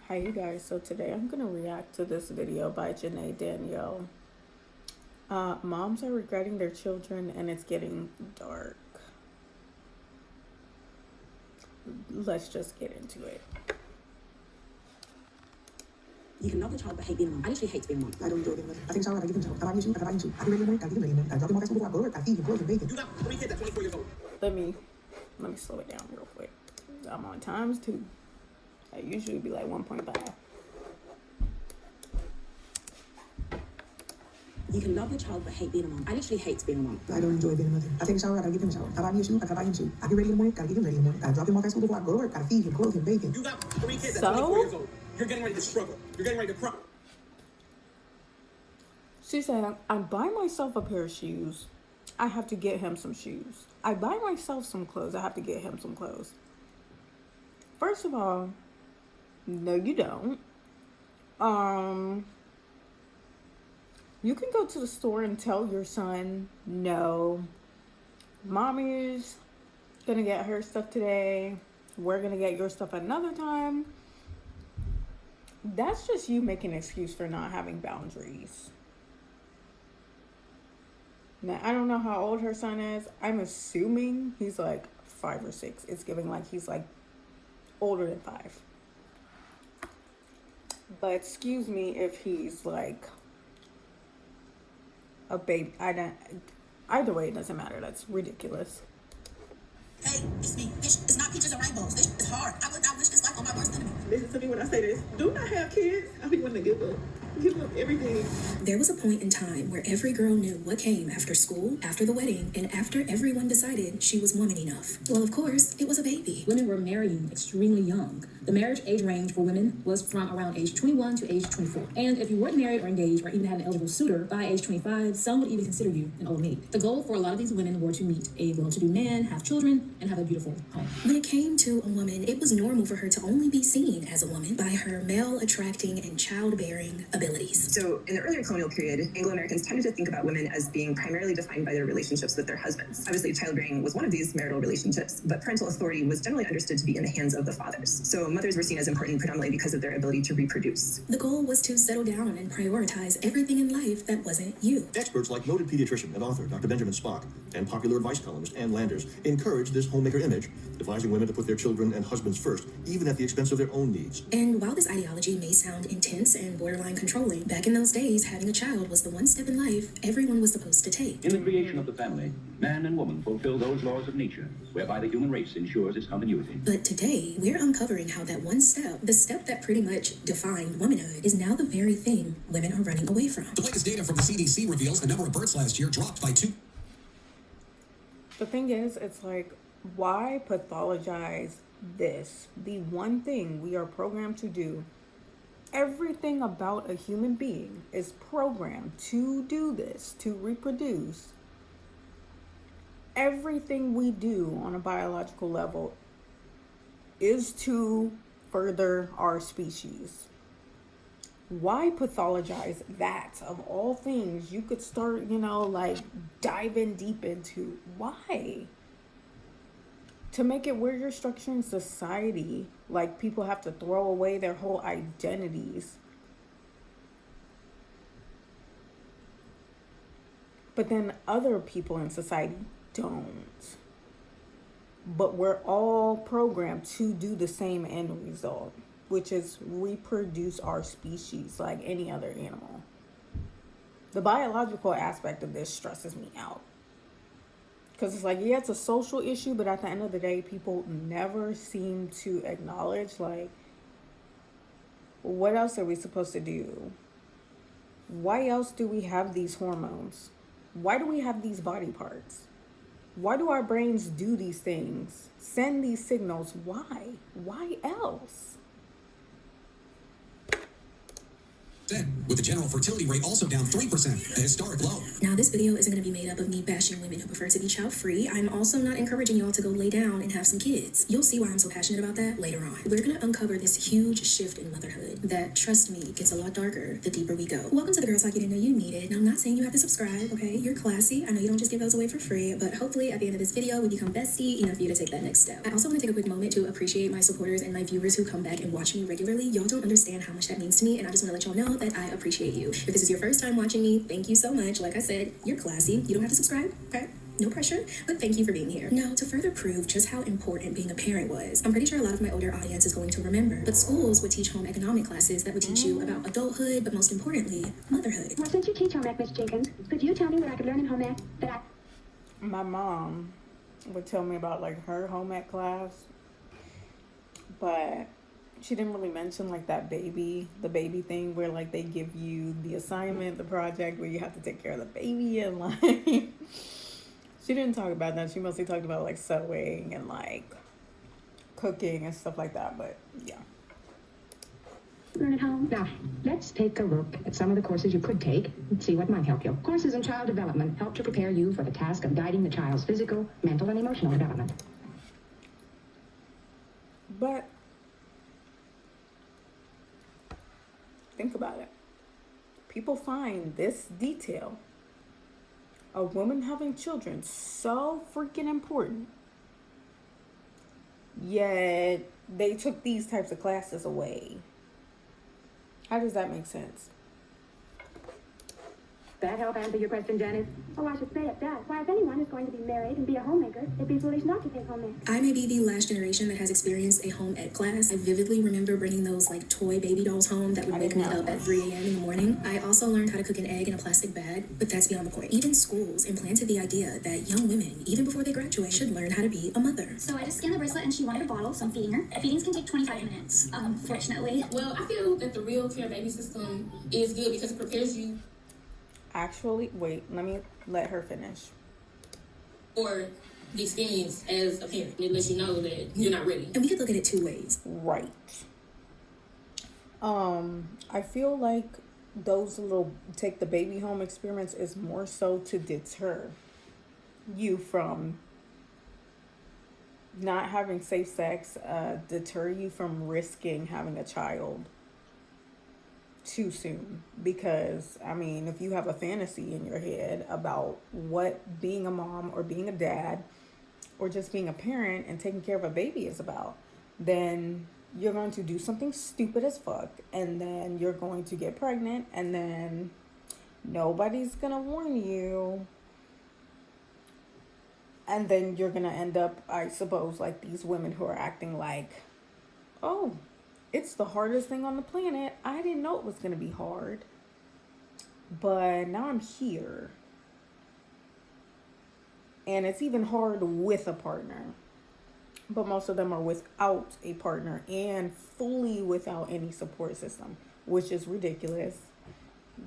Hi you guys, so today I'm going to react to this video by Janae Danyiel. Moms are regretting their children and it's getting dark. Let's just get into it. You can love the child but hate being a mom. I literally hate being a mom. I don't enjoy being a mother. I take a shower, I give them a shower. I buy you shoes, I buy you shoes. I get ready in the morning, I give them ready in the morning. I drop them off at school before I go to work, I feed them, clothes, and bacon. You got 3 kids at 24 years old. Let me slow it down real quick. I'm on times 2. I usually be like 1.5. You can love the child but hate being a mom. I literally hate being a mom. I don't enjoy being a mother. I take a shower, I gotta give them a shower. I buy you a shoe, I gotta buy him a shoe. I get ready in the morning, gotta give him ready in the morning. I drop them off at school before I go to work, gotta feed him, clothes, and bacon. You got 3 kids at 24 years old. You're getting ready to struggle. You're getting ready to cry. She said, I buy myself a pair of shoes, I have to get him some shoes. I buy myself some clothes, I have to get him some clothes. First of all, no you don't. You can go to the store and tell your son, no, mommy's gonna get her stuff today, we're gonna get your stuff another time. That's just you making an excuse for not having boundaries. Now, I don't know how old her son is. I'm assuming he's like 5 or 6. It's giving like he's like older than 5. But excuse me if he's like a baby. Either way, it doesn't matter. That's ridiculous. Hey, it's me. It's not peaches and rainbows. It's hard. I would not wish this life on my worst enemy. Listen to me when I say this. Do not have kids. I be wanting to give up everything. There was a point in time where every girl knew what came after school, after the wedding, and after everyone decided she was woman enough. Well, of course, it was a baby. Women were marrying extremely young. The marriage age range for women was from around age 21 to age 24. And if you weren't married or engaged or even had an eligible suitor by age 25, some would even consider you an old maid. The goal for a lot of these women were to meet a well-to-do man, have children, and have a beautiful home. When it came to a woman, it was normal for her to only be seen as a woman by her male-attracting and childbearing abilities. So in the earlier colonial period, Anglo-Americans tended to think about women as being primarily defined by their relationships with their husbands. Obviously, childbearing was one of these marital relationships, but parental authority was generally understood to be in the hands of the fathers. So mothers were seen as important predominantly because of their ability to reproduce. The goal was to settle down and prioritize everything in life that wasn't you. Experts like noted pediatrician and author Dr. Benjamin Spock and popular advice columnist Ann Landers encouraged this homemaker image, advising women to put their children and husbands first, even at the expense of their own needs. And while this ideology may sound intense and borderline controlling, back in those days, having a child was the one step in life everyone was supposed to take. In the creation of the family, man and woman fulfill those laws of nature, whereby the human race ensures its continuity. But today, we're uncovering how that one step, the step that pretty much defined womanhood, is now the very thing women are running away from. The latest data from the CDC reveals the number of births last year dropped by 2. The thing is, it's like, why pathologize this? The one thing we are programmed to do. Everything about a human being is programmed to do this, to reproduce. Everything we do on a biological level is to further our species. Why pathologize that? Of all things, you could start, like diving deep into. Why? To make it where you're structuring society, like people have to throw away their whole identities. But then other people in society don't. But we're all programmed to do the same end result, which is reproduce our species like any other animal. The biological aspect of this stresses me out. Because it's like, yeah, it's a social issue, but at the end of the day, people never seem to acknowledge, like, what else are we supposed to do? Why else do we have these hormones? Why do we have these body parts? Why do our brains do these things? Send these signals? Why? Why else? with the general fertility rate also down 3%, a historic low. Now, this video isn't going to be made up of me bashing women who prefer to be child-free. I'm also not encouraging y'all to go lay down and have some kids. You'll see why I'm so passionate about that later on. We're going to uncover this huge shift in motherhood that, trust me, gets a lot darker the deeper we go. Welcome to the Girl Talk You Didn't Know You Needed. Now, I'm not saying you have to subscribe, okay? You're classy. I know you don't just give those away for free, but hopefully at the end of this video, we become bestie enough for you to take that next step. I also want to take a quick moment to appreciate my supporters and my viewers who come back and watch me regularly. Y'all don't understand how much that means to me, and I just want to let y'all know that I appreciate you. If this is your first time watching me, thank you so much. Like I said, you're classy. You don't have to subscribe, okay? No pressure, but thank you for being here. Now, to further prove just how important being a parent was, I'm pretty sure a lot of my older audience is going to remember, but schools would teach home economic classes that would teach you about adulthood, but most importantly, motherhood. Well, since you teach home ec, Miss Jenkins, could you tell me what I could learn in home ec that My mom would tell me about like her home ec class, but she didn't really mention like the baby thing where like they give you the assignment, the project where you have to take care of the baby, and like she didn't talk about that. She mostly talked about like sewing and like cooking and stuff like that. But yeah. learn at home? Now, let's take a look at some of the courses you could take and see what might help you. Courses in child development help to prepare you for the task of guiding the child's physical, mental, and emotional development. But think about it. People find this detail, a woman having children, so freaking important. Yet they took these types of classes away. How does that make sense? That help answer your question, Janice? Oh, I should say it does. Why, if anyone is going to be married and be a homemaker, it'd be foolish not to take home ec. I may be the last generation that has experienced a home ec class. I vividly remember bringing those like toy baby dolls home that would wake me up at 3 a.m. in the morning. I also learned how to cook an egg in a plastic bag, but that's beyond the point. Even schools implanted the idea that young women, even before they graduate, should learn how to be a mother. So I just scanned the bracelet and she wanted a bottle, so I'm feeding her. Feedings can take 25 minutes, fortunately. Well, I feel that the real care baby system is good because it prepares you. Actually, wait, let her finish. For the experience as a parent. It lets you know that you're not ready. And we could look at it two ways. Right. I feel like those little take the baby home experiments is more so to deter you from not having safe sex, deter you from risking having a child too soon. Because I mean, if you have a fantasy in your head about what being a mom or being a dad or just being a parent and taking care of a baby is about, then you're going to do something stupid as fuck, and then you're going to get pregnant, and then nobody's gonna warn you, and then you're gonna end up, I suppose, like these women who are acting like, oh, it's the hardest thing on the planet. I didn't know it was going to be hard. But now I'm here. And it's even hard with a partner. But most of them are without a partner and fully without any support system, which is ridiculous.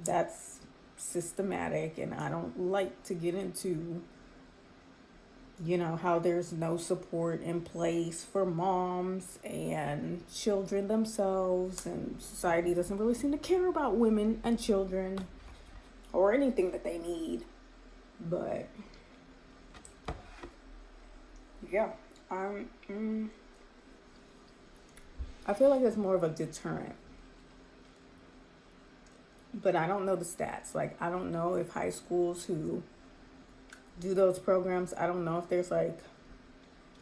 That's systematic, and I don't like to get into, you know, how there's no support in place for moms and children themselves, and society doesn't really seem to care about women and children or anything that they need. But yeah, I feel like it's more of a deterrent, but I don't know the stats. Like, I don't know if high schools who do those programs, I don't know if there's like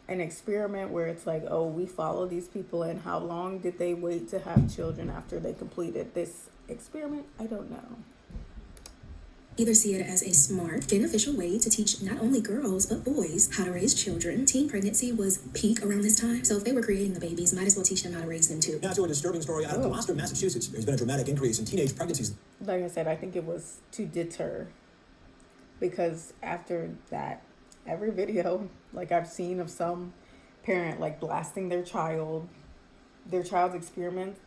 an experiment where it's like, oh, we follow these people and how long did they wait to have children after they completed this experiment. I don't know. Either see it as a smart, beneficial way to teach not only girls but boys how to raise children. Teen pregnancy was peak around this time, so if they were creating the babies, might as well teach them how to raise them too. Now to a disturbing story out of Gloucester, Massachusetts. There's been a dramatic increase in teenage pregnancies. Like I said, I think it was to deter. Because after that, every video, like I've seen of some parent like blasting their child's experience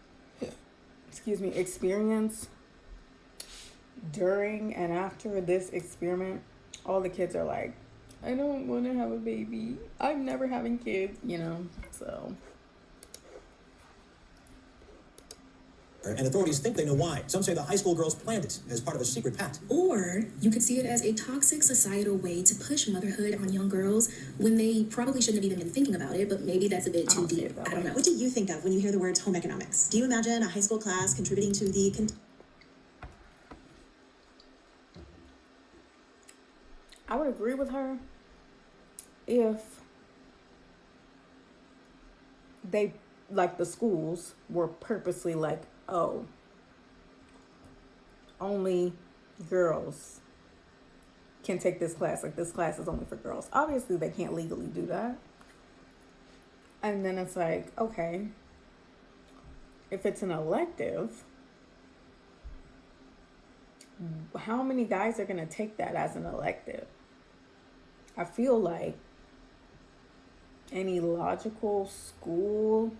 during and after this experiment, all the kids are like, I don't want to have a baby. I'm never having kids, you know, so. and authorities think they know why. Some say the high school girls planned it as part of a secret pact. Or you could see it as a toxic societal way to push motherhood on young girls when they probably shouldn't have even been thinking about it, but maybe that's a bit too deep. I don't know. What do you think of when you hear the words home economics? Do you imagine a high school class contributing to the I would agree with her if they, like the schools, were purposely like, oh, only girls can take this class. Like, this class is only for girls. Obviously, they can't legally do that. And then it's like, okay, if it's an elective, how many guys are going to take that as an elective? I feel like any logical school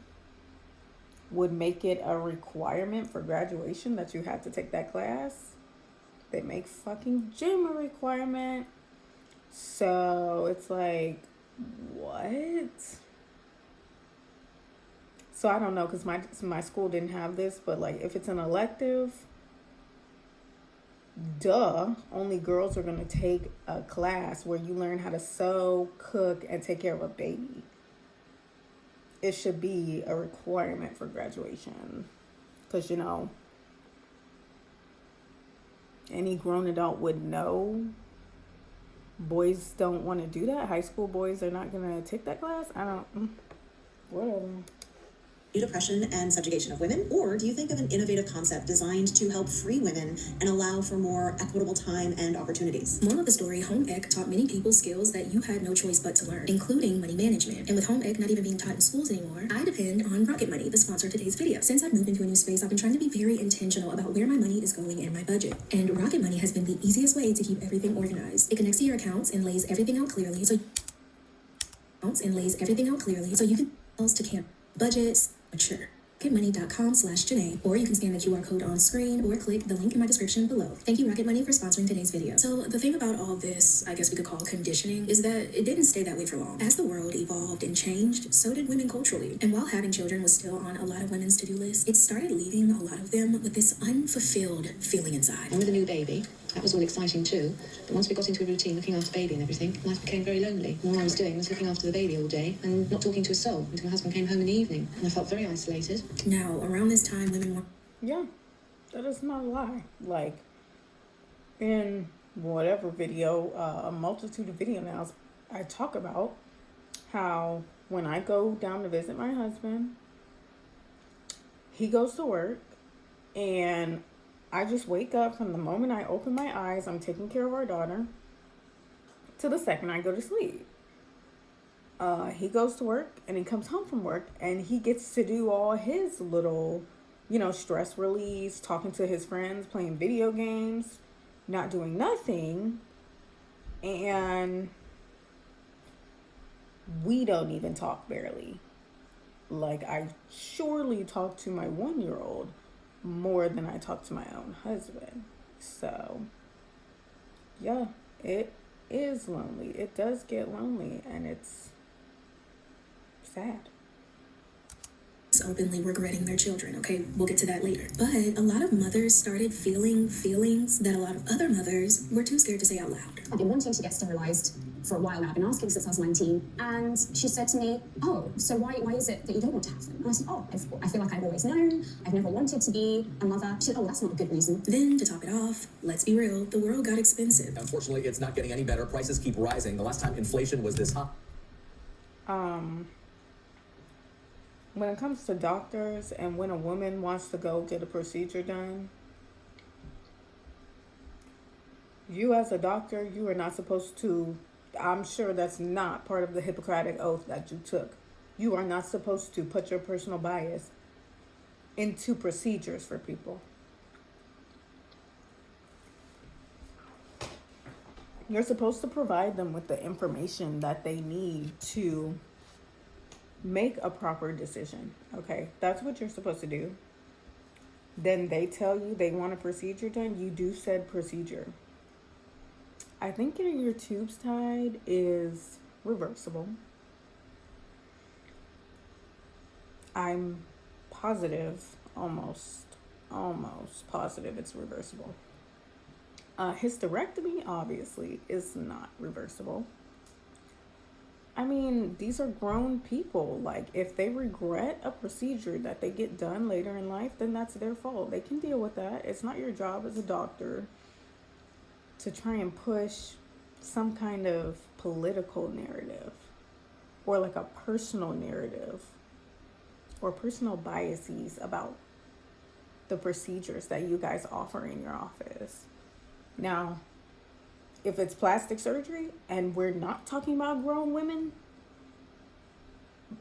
would make it a requirement for graduation that you have to take that class. They make fucking gym a requirement. So it's like, what? So I don't know, because my school didn't have this, but like if it's an elective, duh, only girls are going to take a class where you learn how to sew, cook, and take care of a baby. It should be a requirement for graduation. Because, you know, any grown adult would know boys don't want to do that. High school boys are not going to take that class. Whatever. Oppression and subjugation of women? Or do you think of an innovative concept designed to help free women and allow for more equitable time and opportunities? Moral of the story, home ec taught many people skills that you had no choice but to learn, including money management. And with home ec not even being taught in schools anymore, I depend on Rocket Money, the sponsor of today's video. Since I've moved into a new space, I've been trying to be very intentional about where my money is going and my budget. And Rocket Money has been the easiest way to keep everything organized. It connects to your accounts and lays everything out clearly so you can to camp budgets, mature. RocketMoney.com/Janae, or you can scan the QR code on screen or click the link in my description below. Thank you, Rocket Money, for sponsoring today's video. So the thing about all this, I guess we could call conditioning, is that it didn't stay that way for long. As the world evolved and changed, so did women culturally. And while having children was still on a lot of women's to-do lists, it started leaving a lot of them with this unfulfilled feeling inside. And with a new baby, that was all exciting too. But once we got into a routine looking after baby and everything, life became very lonely. And all I was doing was looking after the baby all day and not talking to a soul until my husband came home in the evening. And I felt very isolated. Now, around this time, women were... Yeah, that is not a lie. Like, in whatever video, a multitude of video now, I talk about how when I go down to visit my husband, he goes to work, and I just wake up. From the moment I open my eyes, I'm taking care of our daughter, to the second I go to sleep. He goes to work, and he comes home from work, and he gets to do all his little, stress release, talking to his friends, playing video games, not doing nothing. And we don't even talk barely. Like, I surely talk to my 1-year-old more than I talk to my own husband. So, yeah, it is lonely. It does get lonely, and it's sad. Openly regretting their children. Okay, we'll get to that later. But a lot of mothers started feeling feelings that a lot of other mothers were too scared to say out loud. I've been wanting to get sterilised for a while now. I've been asking since I was 19. And she said to me, oh, so why is it that you don't want to have them? And I said, oh, I feel like I've always known. I've never wanted to be a mother. She said, oh, that's not a good reason. Then, to top it off, let's be real, the world got expensive. Unfortunately, it's not getting any better. Prices keep rising. The last time inflation was this high. When it comes to doctors and when a woman wants to go get a procedure done, you as a doctor, you are not supposed to, I'm sure that's not part of the Hippocratic Oath that you took. You are not supposed to put your personal bias into procedures for people. You're supposed to provide them with the information that they need to make a proper decision. Okay, that's what you're supposed to do. Then they tell you they want a procedure done, you do said procedure. I think getting your tubes tied is reversible. I'm positive almost almost positive it's reversible. Hysterectomy, obviously, is not reversible. I mean, these are grown people. Like, if they regret a procedure that they get done later in life, then that's their fault. They can deal with that. It's not your job as a doctor to try and push some kind of political narrative or like a personal narrative or personal biases about the procedures that you guys offer in your office. Now, if it's plastic surgery and we're not talking about grown women,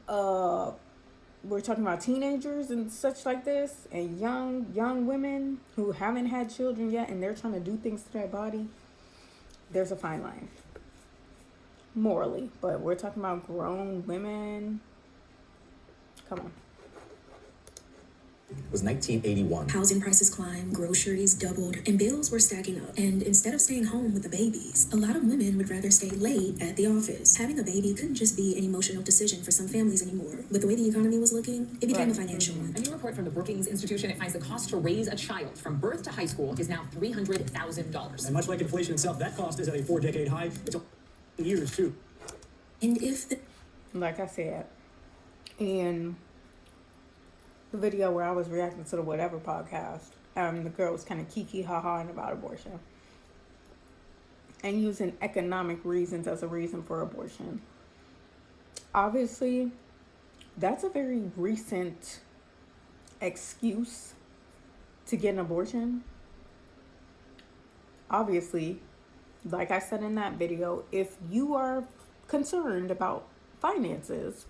we're talking about teenagers and such like this, and young women who haven't had children yet and they're trying to do things to their body, there's a fine line morally. But we're talking about grown women. Come on. It was 1981. Housing prices climbed, groceries doubled, and bills were stacking up. And instead of staying home with the babies, a lot of women would rather stay late at the office. Having a baby couldn't just be an emotional decision for some families anymore. With the way the economy was looking, it became a financial one. A new report from the Brookings Institution, it finds the cost to raise a child from birth to high school is now $300,000. And much like inflation itself, that cost is at a 4-decade high. It's years too. And if like I said in the video where I was reacting to the whatever podcast, the girl was kind of kiki ha-ha about abortion and using economic reasons as a reason for abortion. Obviously, that's a very recent excuse to get an abortion. Obviously, like I said in that video, if you are concerned about finances,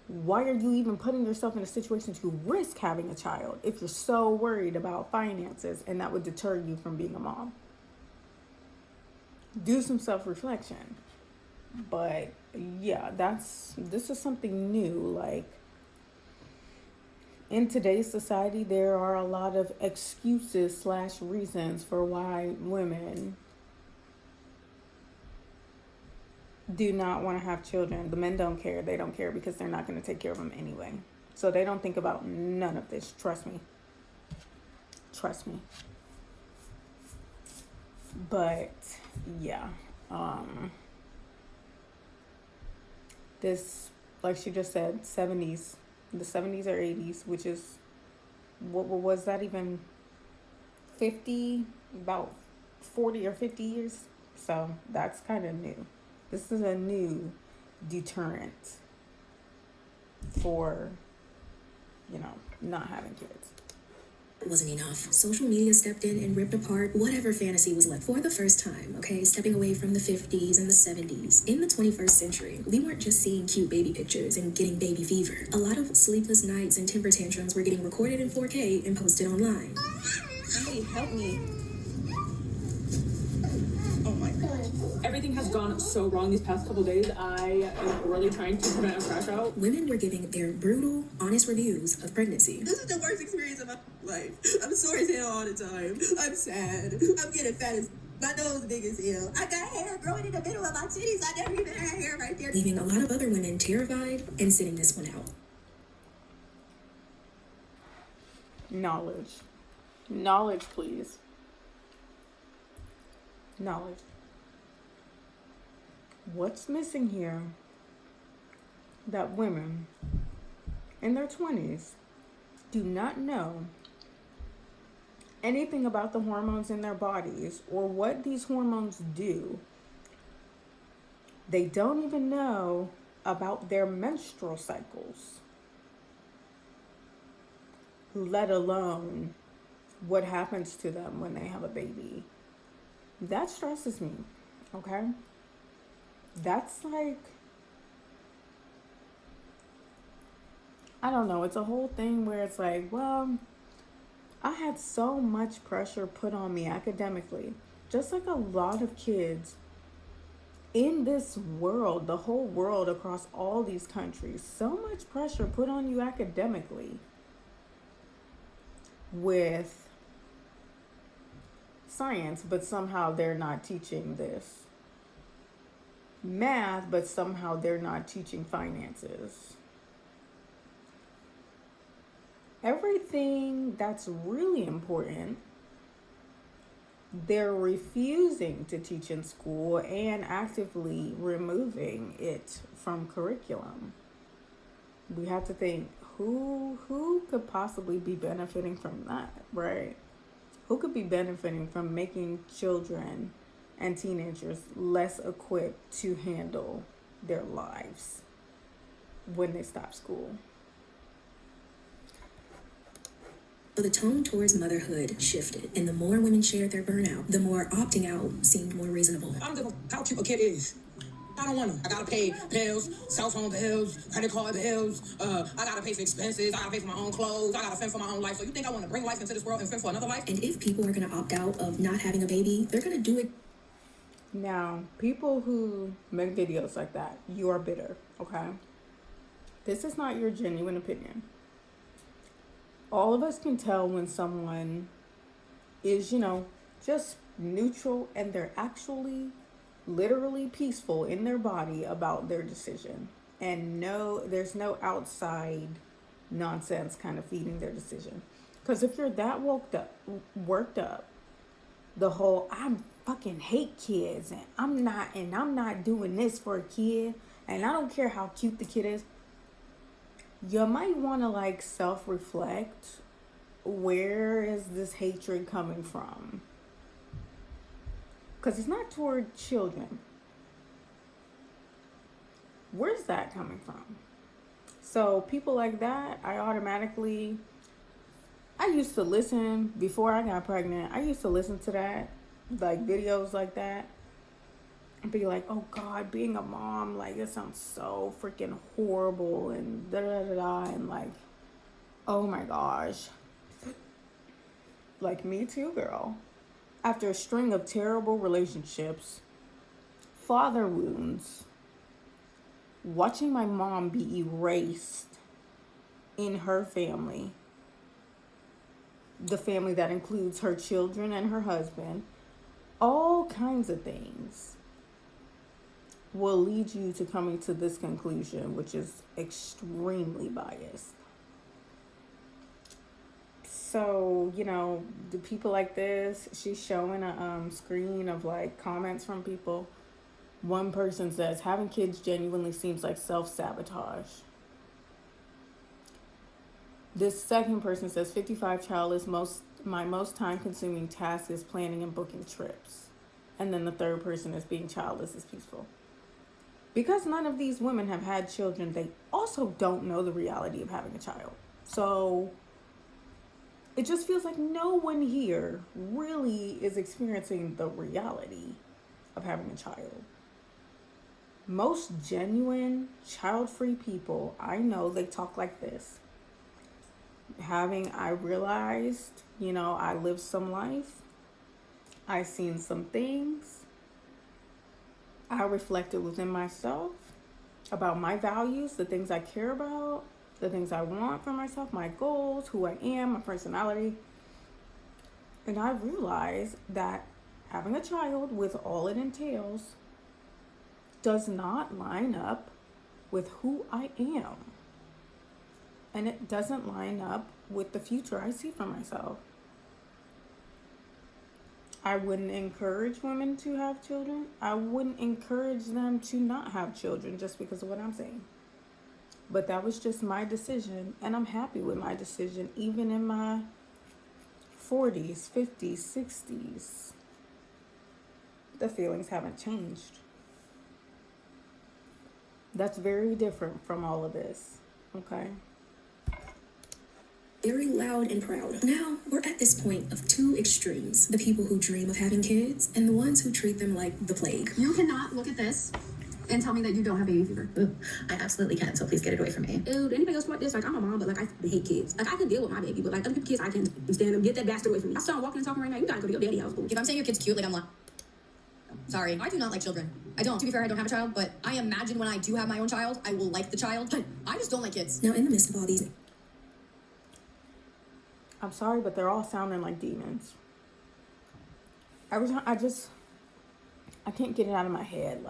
why are you even putting yourself in a situation to risk having a child if you're so worried about finances and that would deter you from being a mom? Do some self-reflection. But yeah, this is something new. Like, in today's society, there are a lot of excuses / reasons for why women do not want to have children. The men don't care. They don't care because they're not going to take care of them anyway. So they don't think about none of this. Trust me. Trust me. But yeah, this, like she just said, the 70s or 80s, which is, what was that, even 50, about 40 or 50 years? So that's kind of new. This is a new deterrent for, not having kids. it wasn't enough, social media stepped in and ripped apart whatever fantasy was left for the first time, okay? Stepping away from the 50s and the 70s. In the 21st century, we weren't just seeing cute baby pictures and getting baby fever. A lot of sleepless nights and temper tantrums were getting recorded in 4K and posted online. Somebody help me. Oh my God. Everything has gone so wrong these past couple days. I am really trying to prevent a crash out. Women were giving their brutal, honest reviews of pregnancy. This is the worst experience of my life. I'm sore as hell all the time. I'm sad. I'm getting fat as my nose big as hell. I got hair growing in the middle of my titties. I never even had hair right there. Leaving a lot of other women terrified and sitting this one out. Knowledge, please. Knowledge. What's missing here that women in their 20s do not know anything about the hormones in their bodies or what these hormones do. They don't even know about their menstrual cycles, let alone what happens to them when they have a baby. That stresses me, okay? That's like, I don't know, it's a whole thing where it's like, well, I had so much pressure put on me academically, just like a lot of kids in this world, the whole world across all these countries, so much pressure put on you academically with science, but somehow they're not teaching this. Math, but somehow they're not teaching finances. Everything thing that's really important, they're refusing to teach in school and actively removing it from curriculum. We have to think, who could possibly be benefiting from that, right? Who could be benefiting from making children and teenagers less equipped to handle their lives when they stop school? So the tone towards motherhood shifted, and the more women shared their burnout, the more opting out seemed more reasonable. I don't give a how cute a kid is. I don't want to. I gotta pay bills, cell phone bills, credit card bills. I gotta pay for expenses. I gotta pay for my own clothes. I gotta fend for my own life. So you think I want to bring life into this world and fend for another life? And if people are going to opt out of not having a baby, they're going to do it. Now, people who make videos like that, you are bitter, okay? This is not your genuine opinion. All of us can tell when someone is, just neutral and they're actually literally peaceful in their body about their decision. And there's no outside nonsense kind of feeding their decision. Because if you're that worked up, the whole I fucking hate kids and I'm not doing this for a kid and I don't care how cute the kid is, you might want to self-reflect. Where is this hatred coming from? Because it's not toward children. Where's that coming from? So people like that, I used to listen before I got pregnant. I used to listen to that, videos like that, and be like, oh God, being a mom, it sounds so freaking horrible and da da da da, and oh my gosh. Me too, girl. After a string of terrible relationships, father wounds, watching my mom be erased in her family, the family that includes her children and her husband, all kinds of things will lead you to coming to this conclusion, which is extremely biased. So, the people like this, she's showing a screen of comments from people. One person says, having kids genuinely seems like self-sabotage. This second person says, 55 childless, my most time-consuming task is planning and booking trips. And then the third person is being childless is peaceful. Because none of these women have had children, they also don't know the reality of having a child. So it just feels like no one here really is experiencing the reality of having a child. Most genuine child-free people I know, they talk like this. I realized, I lived some life. I seen some things. I reflected within myself about my values, the things I care about, the things I want for myself, my goals, who I am, my personality. And I realized that having a child with all it entails does not line up with who I am. And it doesn't line up with the future I see for myself. I wouldn't encourage women to have children. I wouldn't encourage them to not have children just because of what I'm saying. But that was just my decision, and I'm happy with my decision, even in my 40s, 50s, 60s. The feelings haven't changed. That's very different from all of this, okay? Very loud and proud. Now, we're at this point of two extremes. The people who dream of having kids and the ones who treat them like the plague. You cannot look at this and tell me that you don't have baby fever. Ooh, I absolutely can, so please get it away from me. Dude, anybody else like this? I'm a mom, but I hate kids. I can deal with my baby, but other people's kids, I can't stand them. Get that bastard away from me. I saw him walking and talking right now. You gotta go to your daddy house. If I'm saying your kid's cute, I'm like, sorry, I do not like children. I don't. To be fair, I don't have a child, but I imagine when I do have my own child, I will like the child. I just don't like kids. Now, in the midst of all these, I'm sorry, but they're all sounding like demons. Every time I can't get it out of my head.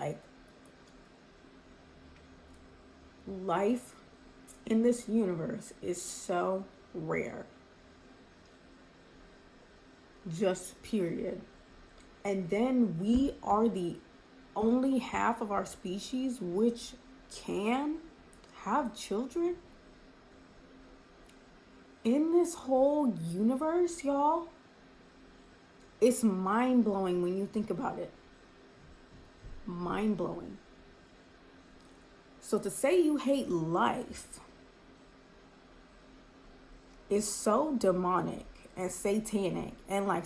Life in this universe is so rare. Just period. And then we are the only half of our species which can have children in this whole universe, y'all. It's mind-blowing when you think about it. Mind-blowing. So to say you hate life is so demonic and satanic and like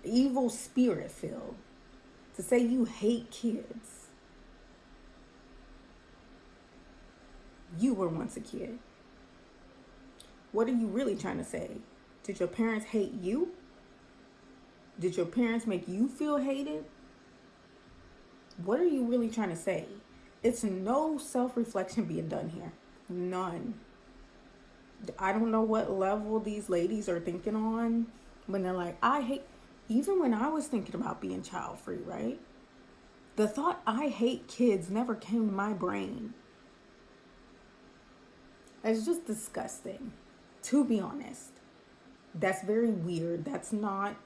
evil spirit filled. To say you hate kids. You were once a kid. What are you really trying to say? Did your parents hate you? Did your parents make you feel hated? What are you really trying to say? It's no self-reflection being done here. None. I don't know what level these ladies are thinking on when they're like, I hate... Even when I was thinking about being child-free, right? The thought I hate kids never came to my brain. It's just disgusting, to be honest. That's very weird. That's not...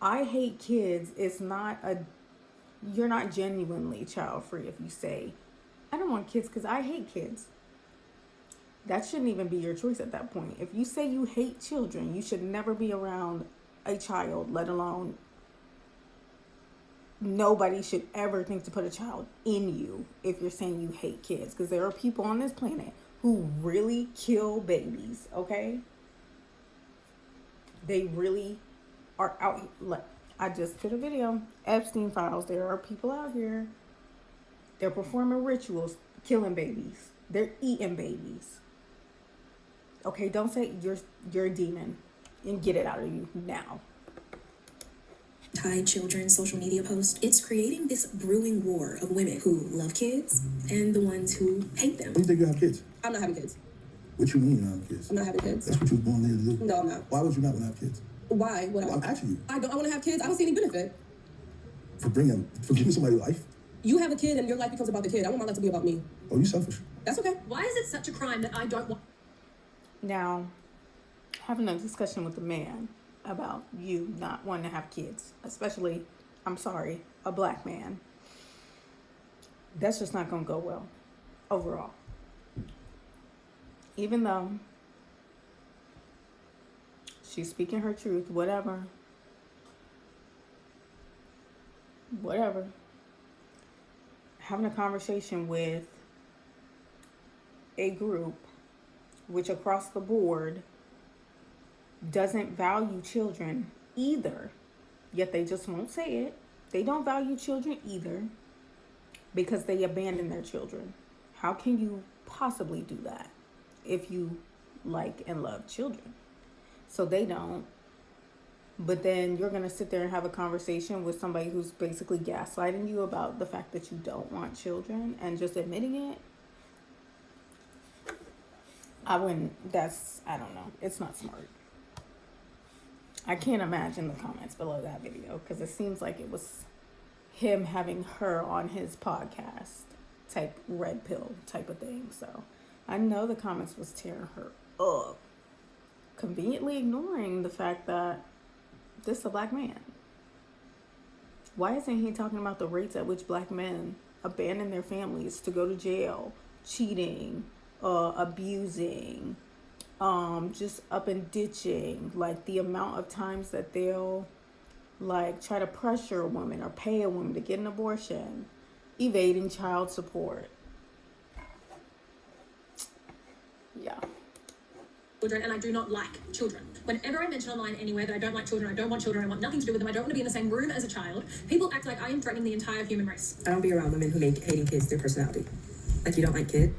I hate kids. It's not a... You're not genuinely child-free if you say, I don't want kids because I hate kids. That shouldn't even be your choice at that point. If you say you hate children, you should never be around a child, let alone... Nobody should ever think to put a child in you if you're saying you hate kids. Because there are people on this planet who really kill babies, okay? They really are out here. Look, I just did a video. Epstein files. There are people out here. They're performing rituals, killing babies. They're eating babies. Okay, don't say you're a demon and get it out of you now. Hide children's social media post, it's creating this brewing war of women who love kids and the ones who hate them. When do you think you have kids? I'm not having kids. What you mean you don't have kids? I'm not having kids. That's what you was born there to do. No, I'm not. Why would you not want to have kids? Why would I'm asking you. I want to have kids. I don't see any benefit. For giving somebody life? You have a kid and your life becomes about the kid. I want my life to be about me. Oh, you selfish. That's okay. Why is it such a crime that I don't want... Now, having a discussion with a man about you not wanting to have kids, especially, I'm sorry, a black man, that's just not going to go well overall. Even though she's speaking her truth, whatever. Having a conversation with a group which across the board doesn't value children either, yet they just won't say it. They don't value children either because they abandon their children. How can you possibly do that if you like and love children? So they don't. But then you're going to sit there and have a conversation with somebody who's basically gaslighting you about the fact that you don't want children and just admitting it. I don't know. It's not smart. I can't imagine the comments below that video because it seems like it was him having her on his podcast type red pill type of thing. So I know the comments was tearing her up, conveniently ignoring the fact that this is a black man. Why isn't he talking about the rates at which black men abandon their families to go to jail, cheating, abusing, just up and ditching, like the amount of times that they'll like try to pressure a woman or pay a woman to get an abortion, evading child support. Yeah. Children, and I do not like children. Whenever I mention online anywhere that I don't like children, I don't want children, I want nothing to do with them, I don't want to be in the same room as a child, people act like I am threatening the entire human race. I don't be around women who make hating kids their personality. Like, you don't like kids?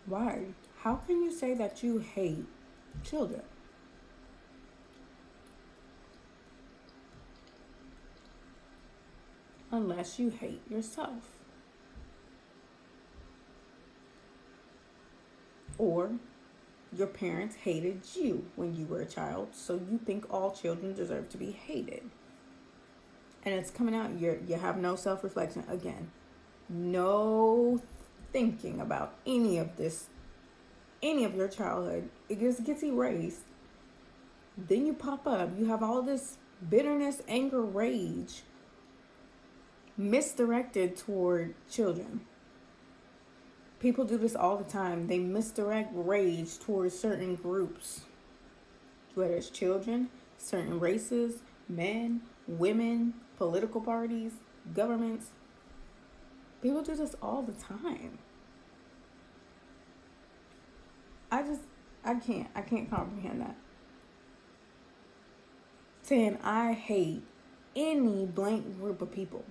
Why? How can you say that you hate children? Unless you hate yourself. Or your parents hated you when you were a child, so you think all children deserve to be hated. And it's coming out, you have no self-reflection. Again, no thinking about any of this, any of your childhood. It just gets erased Then you pop up. You have all this bitterness, anger, rage misdirected toward children. People do this all the time. They misdirect rage towards certain groups, whether it's children, certain races, men, women, political parties, governments. People do this all the time. I can't comprehend that. Saying I hate any blank group of people.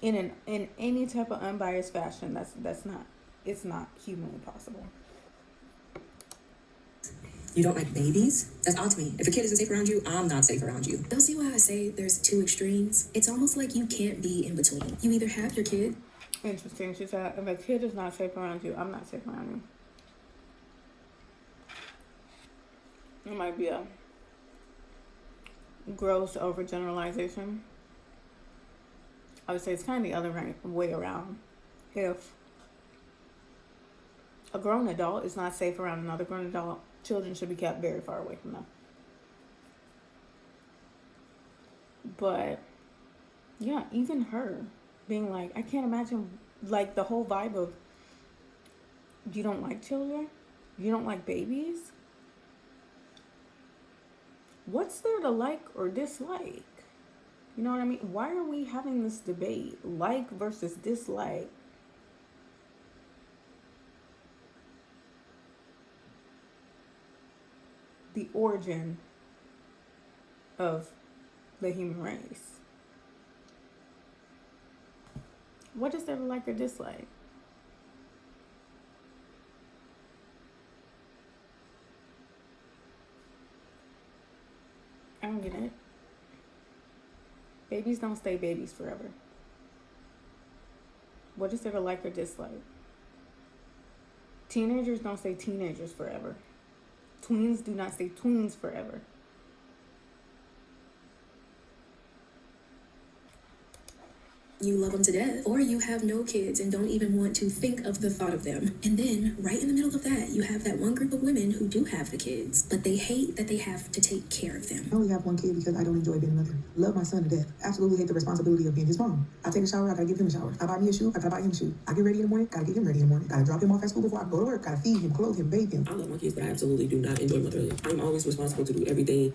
In any type of unbiased fashion, it's not humanly possible. You don't like babies? That's odd to me. If a kid isn't safe around you, I'm not safe around you. You'll see why I say there's two extremes. It's almost like you can't be in between. You either have your kid. Interesting. She said, if a kid is not safe around you, I'm not safe around you. It might be a gross overgeneralization. I would say it's kind of the other way around. If a grown adult is not safe around another grown adult, children should be kept very far away from them. But yeah, even her being like, I can't imagine, like the whole vibe of, you don't like children? You don't like babies? What's there to like or dislike? You know what I mean? Why are we having this debate? Like versus dislike. The origin of the human race. What is there to like or dislike? I don't get it. Babies don't stay babies forever. What is there to like or dislike? Teenagers don't stay teenagers forever. Tweens do not stay tweens forever. You love them to death, or you have no kids and don't even want to think of the thought of them. And then, right in the middle of that, you have that one group of women who do have the kids, but they hate that they have to take care of them. I only have one kid because I don't enjoy being a mother. Love my son to death. Absolutely hate the responsibility of being his mom. I take a shower, I gotta give him a shower. I buy me a shoe, I gotta buy him a shoe. I get ready in the morning, gotta get him ready in the morning. Gotta drop him off at school before I go to work. Gotta feed him, clothe him, bathe him. I love my kids, but I absolutely do not enjoy motherhood. I'm always responsible to do everything.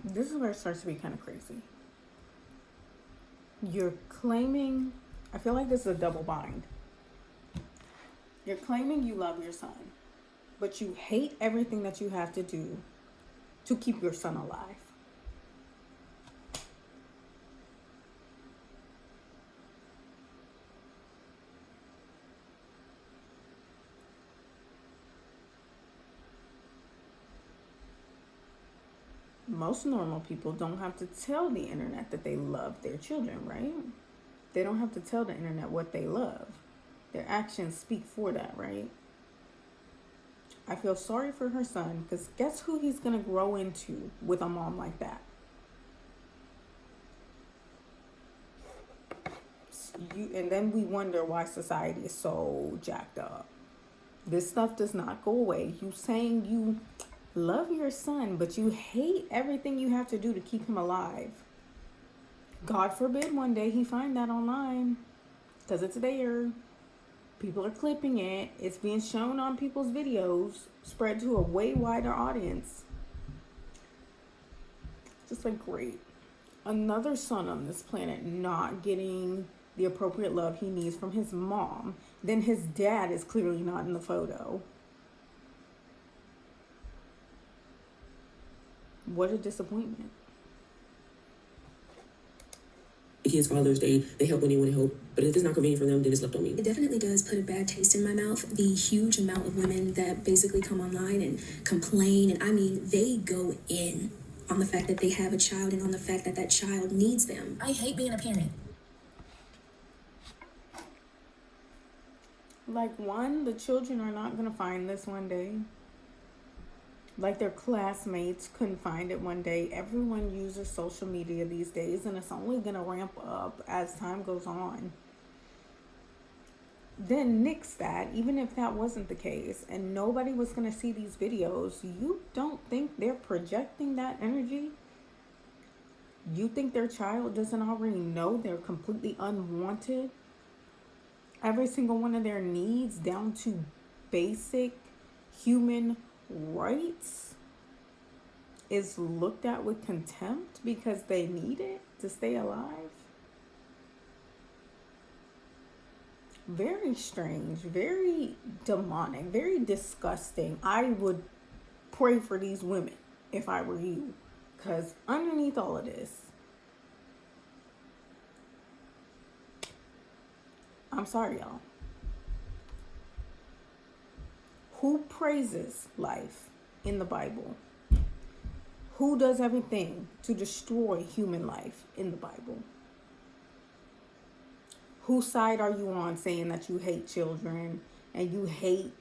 This is where it starts to be kind of crazy. You're claiming, I feel like this is a double bind. You're claiming you love your son, but you hate everything that you have to do to keep your son alive. Most normal people don't have to tell the internet that they love their children, right? They don't have to tell the internet what they love. Their actions speak for that, right? I feel sorry for her son, because guess who he's going to grow into with a mom like that? And then we wonder why society is so jacked up. This stuff does not go away. You saying you love your son, but you hate everything you have to do to keep him alive. God forbid one day he find that online, because it's there. People are clipping it. It's being shown on people's videos, spread to a way wider audience. Just like, great. Another son on this planet not getting the appropriate love he needs from his mom. Then his dad is clearly not in the photo. What a disappointment. Kids' Father's Day, they help when they want to help. But if it's not convenient for them, then it's left on me. It definitely does put a bad taste in my mouth. The huge amount of women that basically come online and complain. And I mean, they go in on the fact that they have a child and on the fact that that child needs them. I hate being a parent. Like, one, the children are not going to find this one day. Like their classmates couldn't find it one day. Everyone uses social media these days, and it's only going to ramp up as time goes on. Then nix that, even if that wasn't the case and nobody was going to see these videos, you don't think they're projecting that energy? You think their child doesn't already know they're completely unwanted? Every single one of their needs, down to basic human rights, is looked at with contempt because they need it to stay alive? Very strange, very demonic, very disgusting. I would pray for these women if I were you, because underneath all of this, I'm sorry, y'all, who praises life in the Bible? Who does everything to destroy human life in the Bible? Whose side are you on, saying that you hate children and you hate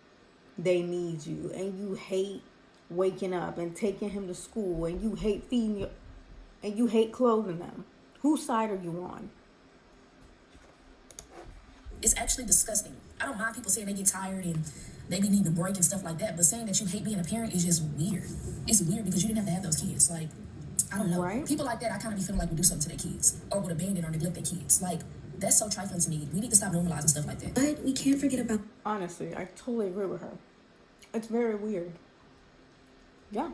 they need you and you hate waking up and taking him to school and you hate feeding you and you hate clothing them? Whose side are you on? It's actually disgusting. I don't mind people saying they get tired and they be needing a break and stuff like that, but saying that you hate being a parent is just weird. It's weird because you didn't have to have those kids. Like, I don't know. Right? People like that, I kind of be feeling like we do something to their kids or would abandon or neglect their kids. Like, that's so trifling to me. We need to stop normalizing stuff like that. But we can't forget about... Honestly, I totally agree with her. It's very weird. Yeah.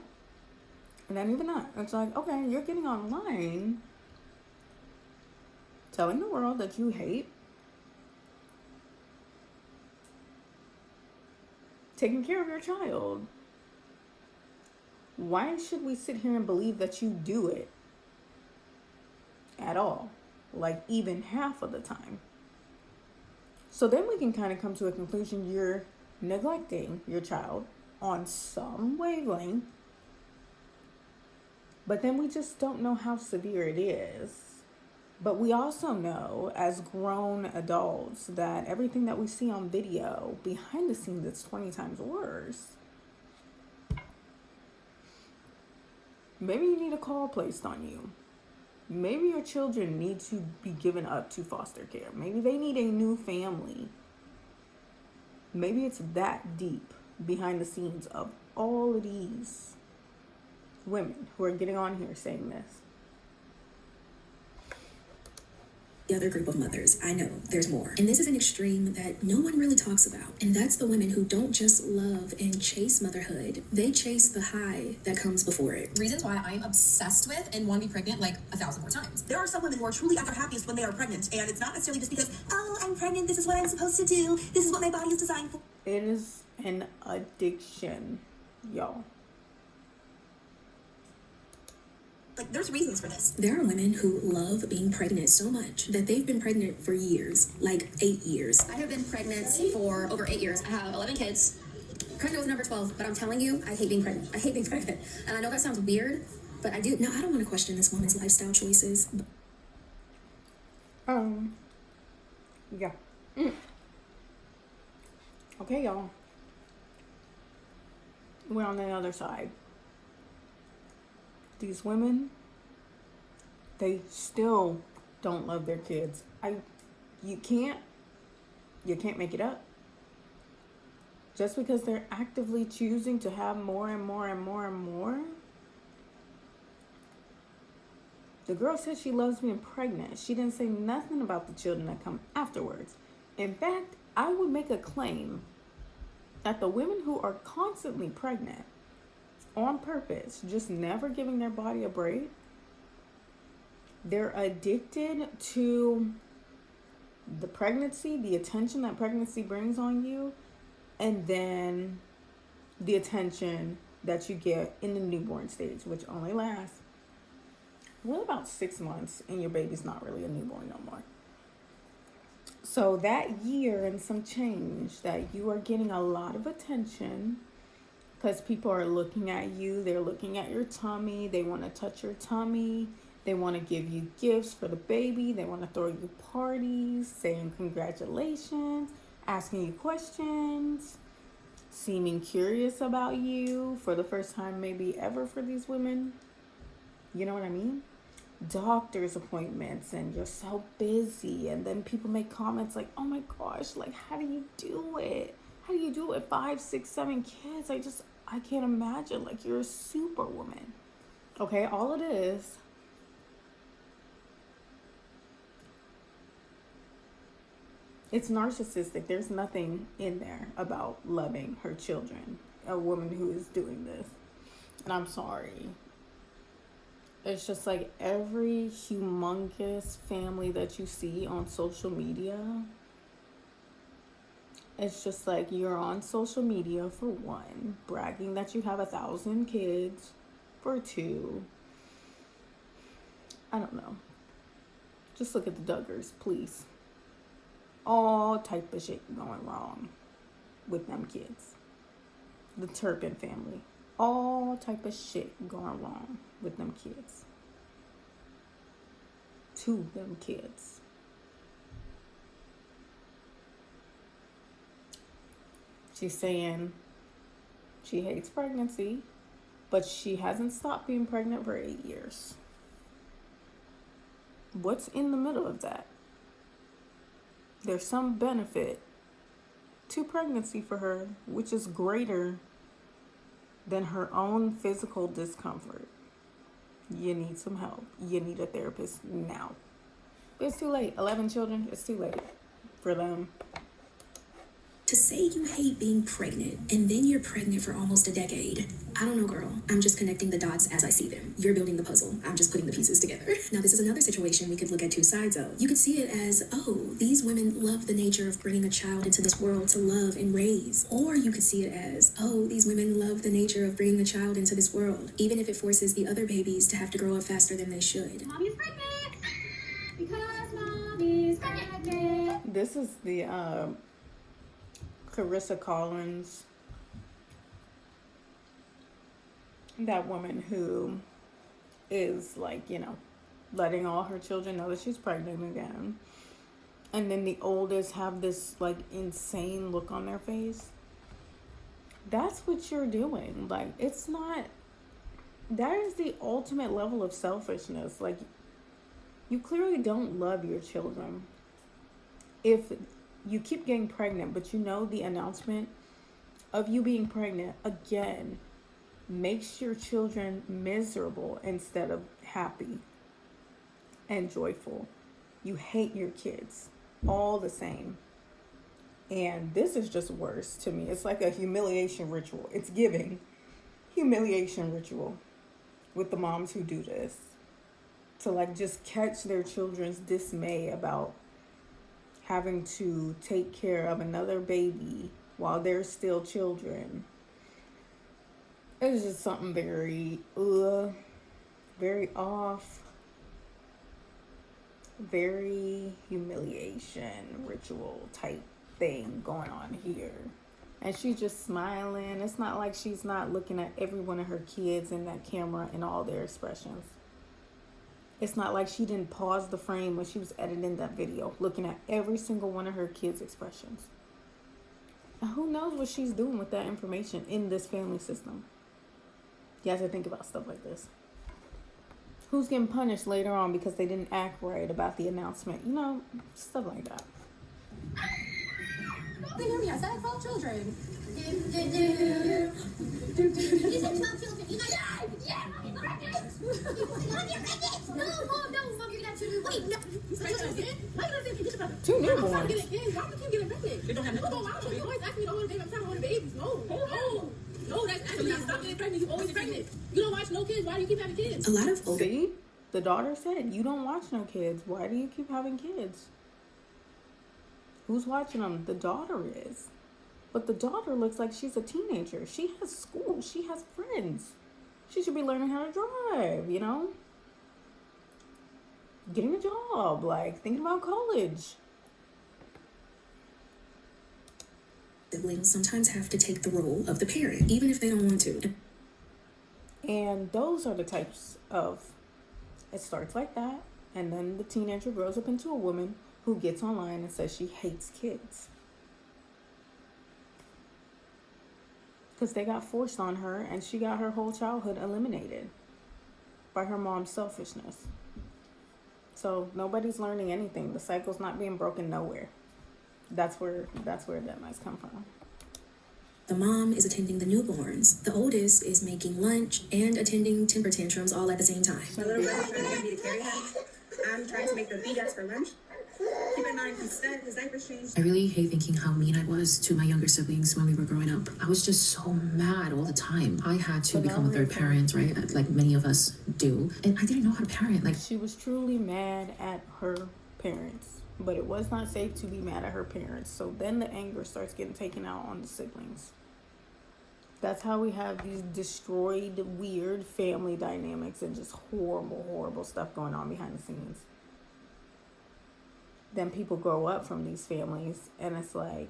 And then even that. It's like, okay, you're getting online telling the world that you hate taking care of your child. Why should we sit here and believe that you do it at all? Like even half of the time. So then we can kind of come to a conclusion. You're neglecting your child on some wavelength, but then we just don't know how severe it is. But we also know as grown adults that everything that we see on video behind the scenes is 20 times worse. Maybe you need a call placed on you. Maybe your children need to be given up to foster care. Maybe they need a new family. Maybe it's that deep behind the scenes of all of these women who are getting on here saying this. The other group of mothers, I know there's more. And this is an extreme that no one really talks about. And that's the women who don't just love and chase motherhood. They chase the high that comes before it. Reasons why I'm obsessed with and want to be pregnant like 1,000 more times. There are some women who are truly at their happiest when they are pregnant. And it's not necessarily just because, oh, I'm pregnant, this is what I'm supposed to do. This is what my body is designed for. It is an addiction, y'all. Like, there's reasons for this. There are women who love being pregnant so much that they've been pregnant for years, like 8 years. I have been pregnant for over 8 years. I have 11 kids. Pregnant with number 12, but I'm telling you, I hate being pregnant. I hate being pregnant. And I know that sounds weird, but I do. Now, I don't want to question this woman's lifestyle choices. Yeah. Okay, y'all. We're on the other side. These women, they still don't love their kids. You can't make it up. Just because they're actively choosing to have more and more and more and more. The girl said she loves being pregnant. She didn't say nothing about the children that come afterwards. In fact, I would make a claim that the women who are constantly pregnant on purpose, just never giving their body a break, they're addicted to the pregnancy, the attention that pregnancy brings on you, and then the attention that you get in the newborn stage, which only lasts about 6 months, and your baby's not really a newborn no more. So that year and some change that you are getting a lot of attention because people are looking at you, they're looking at your tummy, they want to touch your tummy, they want to give you gifts for the baby, they want to throw you parties, saying congratulations, asking you questions. seeming curious about you for the first time, maybe ever, for these women. You know what I mean? Doctor's appointments, and you're so busy, and then people make comments like, oh my gosh, like, how do you do it? How do you do it? 5, 6, 7 kids. I can't imagine. Like, you're a superwoman. Okay, all it is, it's narcissistic. There's nothing in there about loving her children, a woman who is doing this. And I'm sorry. It's just like every humongous family that you see on social media. It's just like you're on social media for one, bragging that you have 1,000 kids, for two. I don't know. Just look at the Duggars, please. All type of shit going wrong with them kids. The Turpin family. All type of shit going wrong with them kids. To them kids. She's saying she hates pregnancy, but she hasn't stopped being pregnant for 8 years. What's in the middle of that? There's some benefit to pregnancy for her, which is greater than her own physical discomfort. You need some help. You need a therapist now. It's too late. 11 children, it's too late for them. To say you hate being pregnant and then you're pregnant for almost a decade. I don't know, girl. I'm just connecting the dots as I see them. You're building the puzzle. I'm just putting the pieces together. Now, this is another situation we could look at two sides of. You could see it as, oh, these women love the nature of bringing a child into this world to love and raise. Or you could see it as, oh, these women love the nature of bringing a child into this world, even if it forces the other babies to have to grow up faster than they should. Mommy's pregnant! Because mommy's pregnant! This is the Carissa Collins, that woman who is like, letting all her children know that she's pregnant again. And then the oldest have this like insane look on their face. That's what you're doing. Like, it's not, that is the ultimate level of selfishness. Like, you clearly don't love your children. If you keep getting pregnant, but the announcement of you being pregnant again makes your children miserable instead of happy and joyful. You hate your kids all the same. And this is just worse to me. It's like a humiliation ritual. It's giving humiliation ritual with the moms who do this. To like just catch their children's dismay about having to take care of another baby while they're still children. It's just something very, very off, very humiliation ritual type thing going on here. And she's just smiling. It's not like she's not looking at every one of her kids in that camera and all their expressions. It's not like she didn't pause the frame when she was editing that video, looking at every single one of her kids' expressions. And who knows what she's doing with that information in this family system? You have to think about stuff like this. Who's getting punished later on because they didn't act right about the announcement? Stuff like that. They hear me. I said 12 children. You said 12 children. You got yeah, Mommy's pregnant. Mom, you're pregnant. No, Mom, you're gonna have children. Wait, no. You pregnant again? Why you not get about 2 newborns. I'm trying to get a kid. Why would you get pregnant? They don't have nothing. No, you always ask me to hold a baby. I'm trying to hold a baby. No, that's actually stop getting pregnant. You always pregnant. You don't watch no kids. Why do you keep having kids? A lot of See, the daughter said, you don't watch no kids. Why do you keep having kids? Who's watching them? The daughter is. But the daughter looks like she's a teenager. She has school. She has friends. She should be learning how to drive, Getting a job, like thinking about college. Siblings sometimes have to take the role of the parent, even if they don't want to. And those are the types of, it starts like that. And then the teenager grows up into a woman who gets online and says she hates kids. Because they got forced on her, and she got her whole childhood eliminated by her mom's selfishness. So nobody's learning anything. The cycle's not being broken nowhere. That's where that might come from. The mom is attending the newborns. The oldest is making lunch and attending temper tantrums all at the same time. The little girl is trying to get me to carry him. I'm trying to make the vegas for lunch. Keep in mind, he's fed, his diaper's changed. I really hate thinking how mean I was to my younger siblings when we were growing up. I was just so mad all the time. I had to become a third parent, right? Like many of us do. And I didn't know how to parent. Like, she was truly mad at her parents, but it was not safe to be mad at her parents. So then the anger starts getting taken out on the siblings. That's how we have these destroyed, weird family dynamics and just horrible, horrible stuff going on behind the scenes. Then people grow up from these families, and it's like,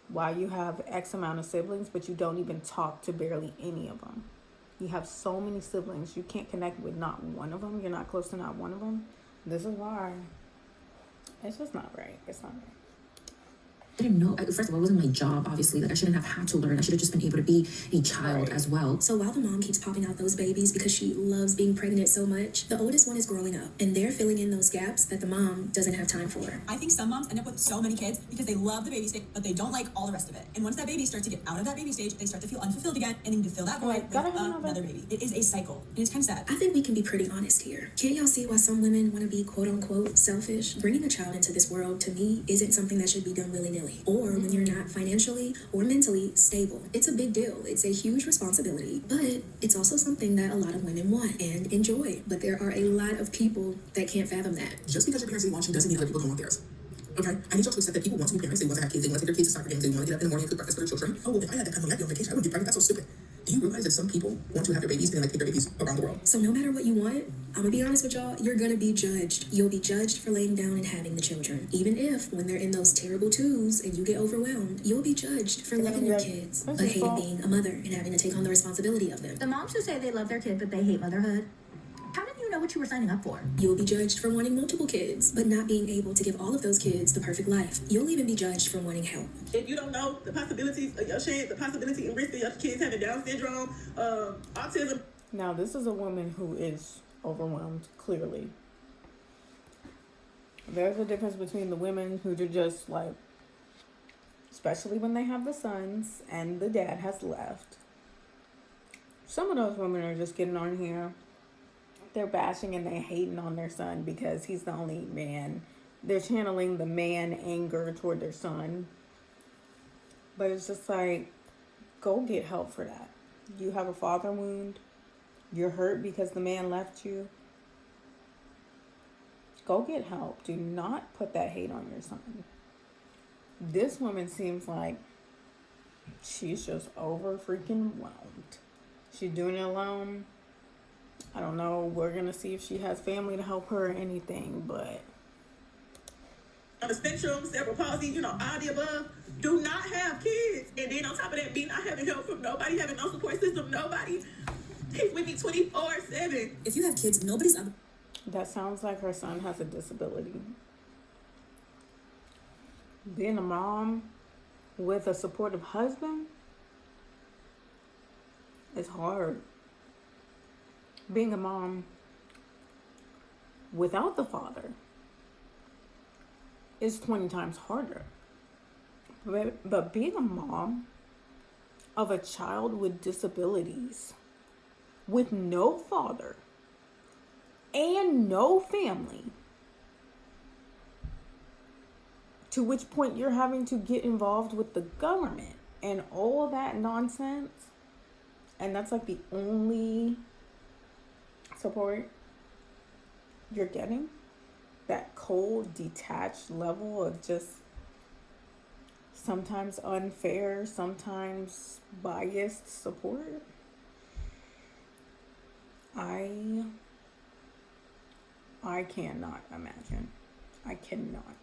why you have X amount of siblings, but you don't even talk to barely any of them. You have so many siblings, you can't connect with not one of them. You're not close to not one of them. This is why. It's just not right. It's not right. I didn't know. First of all, it wasn't my job, obviously. Like, I shouldn't have had to learn. I should have just been able to be a child as well. So while the mom keeps popping out those babies because she loves being pregnant so much, the oldest one is growing up, and they're filling in those gaps that the mom doesn't have time for. I think some moms end up with so many kids because they love the baby stage, but they don't like all the rest of it. And once that baby starts to get out of that baby stage, they start to feel unfulfilled again, and they need to fill that void with another baby. It is a cycle, and it's kind of sad. I think we can be pretty honest here. Can't y'all see why some women want to be quote unquote selfish? Bringing a child into this world, to me, isn't something that should be done willy-nilly, or when you're not financially or mentally stable. It's a big deal. It's a huge responsibility, but it's also something that a lot of women want and enjoy. But there are a lot of people that can't fathom that. Just because your parents didn't want you doesn't mean other people don't want theirs. Okay? I need y'all to accept that people want to be parents, they want to have kids, they want to take their kids to soccer games, they want to get up in the morning and cook breakfast for their children. Oh, well, if I had that kind of money, I'd be on vacation, I wouldn't get pregnant. That's so stupid. Do you realize that some people want to have their babies and like take their babies around the world? So no matter what you want, I'm gonna be honest with y'all, you're gonna be judged. You'll be judged for laying down and having the children. Even if, when they're in those terrible twos and you get overwhelmed, you'll be judged for loving your kids, but hating being a mother and having to take on the responsibility of them. The moms who say they love their kid but they hate motherhood, how did you know what you were signing up for? You'll be judged for wanting multiple kids, but not being able to give all of those kids the perfect life. You'll even be judged for wanting help. If you don't know the possibilities of your chance, the possibility and risk of your kids having Down syndrome, autism. Now, this is a woman who is overwhelmed, clearly. There's a difference between the women who are just like, especially when they have the sons and the dad has left. Some of those women are just getting on here. They're bashing and they hating on their son because he's the only man. They're channeling the man anger toward their son. But it's just like, go get help for that. You have a father wound. You're hurt because the man left you. Go get help. Do not put that hate on your son. This woman seems like she's just over freaking whelmed. She's doing it alone. I don't know. We're going to see if she has family to help her or anything, but On the spectrum, cerebral palsy, all the above, do not have kids. And then on top of that, me not having help from nobody, having no support system, nobody. He's with me 24/7. If you have kids, nobody's up. that sounds like her son has a disability. Being a mom with a supportive husband is hard. Being a mom without the father is 20 times harder. But being a mom of a child with disabilities, with no father and no family, to which point you're having to get involved with the government and all that nonsense, and that's like the only support you're getting, that cold, detached level of just sometimes unfair, sometimes biased support. I cannot imagine. I cannot.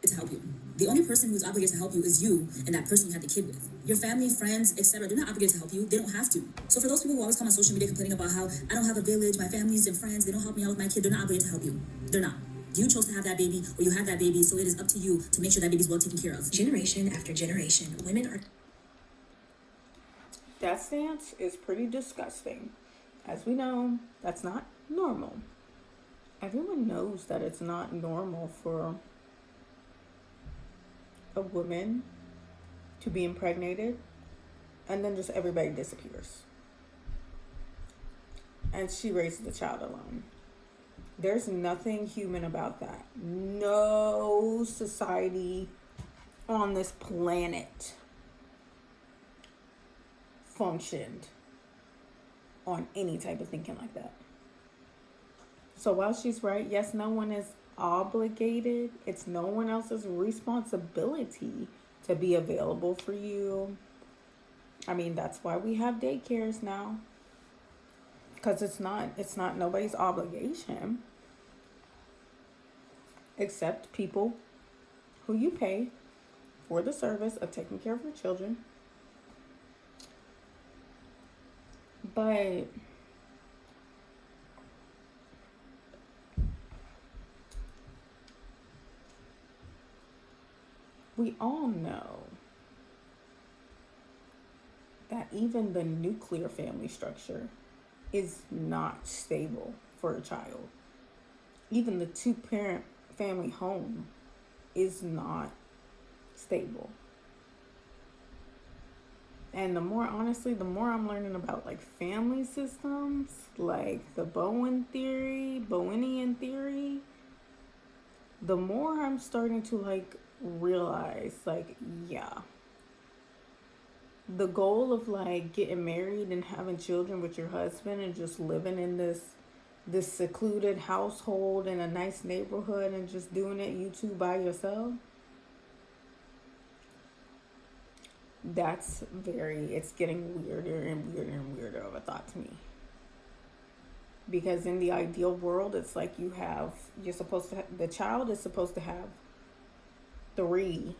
To help you. The only person who's obligated to help you is you and that person you had the kid with. Your family, friends, etc. They're not obligated to help you. They don't have to. So for those people who always come on social media complaining about how I don't have a village, my family's and friends, they don't help me out with my kid, they're not obligated to help you. They're not. You chose to have that baby, or you have that baby, so it is up to you to make sure that baby's well taken care of. Generation after generation, women are... That stance is pretty disgusting. As we know, that's not normal. Everyone knows that it's not normal for a woman to be impregnated and then just everybody disappears. And she raises the child alone. There's nothing human about that. No society on this planet functioned on any type of thinking like that. So while she's right, yes, no one is obligated. It's no one else's responsibility to be available for you. I mean, that's why we have daycares now. Because it's not nobody's obligation. Except people who you pay for the service of taking care of your children. But we all know that even the nuclear family structure is not stable for a child. Even the two-parent family home is not stable. And the more I'm learning about like family systems, like the Bowenian theory, the more I'm starting to like realize like, yeah, the goal of like getting married and having children with your husband and just living in this secluded household in a nice neighborhood and just doing it you two by yourself, it's getting weirder and weirder and weirder of a thought to me. Because in the ideal world, it's like the child is supposed to have 3.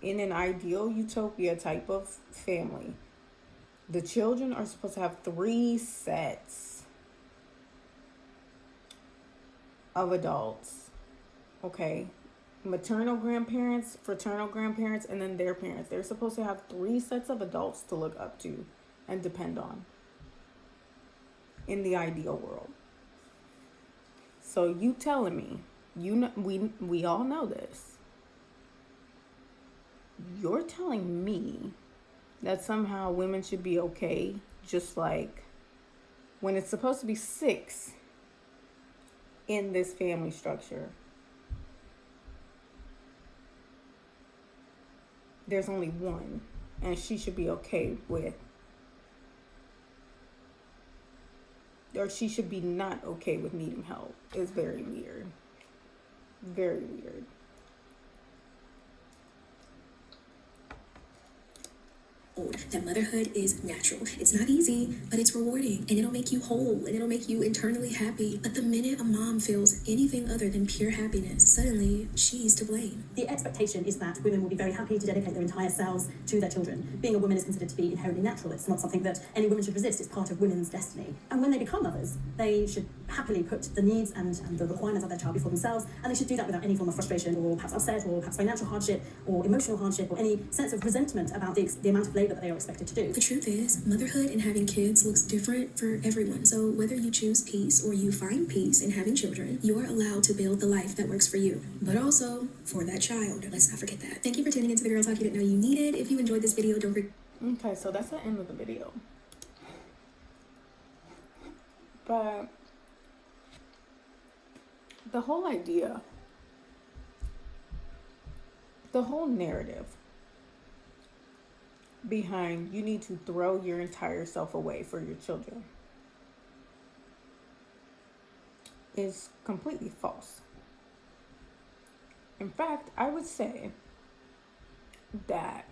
In an ideal utopia type of family, the children are supposed to have 3 sets of adults. Okay? Maternal grandparents, fraternal grandparents, and then their parents. They're supposed to have 3 sets of adults to look up to and depend on in the ideal world. So you telling me, we all know this. You're telling me that somehow women should be okay, just like when it's supposed to be 6 in this family structure. There's only 1, and she should be okay with, or she should be not okay with needing help. It's very weird. Very weird. That motherhood is natural. It's not easy, but it's rewarding, and it'll make you whole, and it'll make you internally happy. But the minute a mom feels anything other than pure happiness, suddenly she's to blame. The expectation is that women will be very happy to dedicate their entire selves to their children. Being a woman is considered to be inherently natural. It's not something that any woman should resist. It's part of women's destiny. And when they become mothers, they should happily put the needs and the requirements of their child before themselves, and they should do that without any form of frustration or perhaps upset or perhaps financial hardship or emotional hardship or any sense of resentment about the amount of labor that they are expected to do. The truth is, motherhood and having kids looks different for everyone. So whether you choose peace or you find peace in having children, you are allowed to build the life that works for you, but also for that child. Let's not forget that. Thank you for tuning into the Girl Talk you didn't know you needed. If you enjoyed this video, don't forget. Okay, so that's the end of the video. But the whole idea, the whole narrative behind you need to throw your entire self away for your children is completely false. In fact, I would say that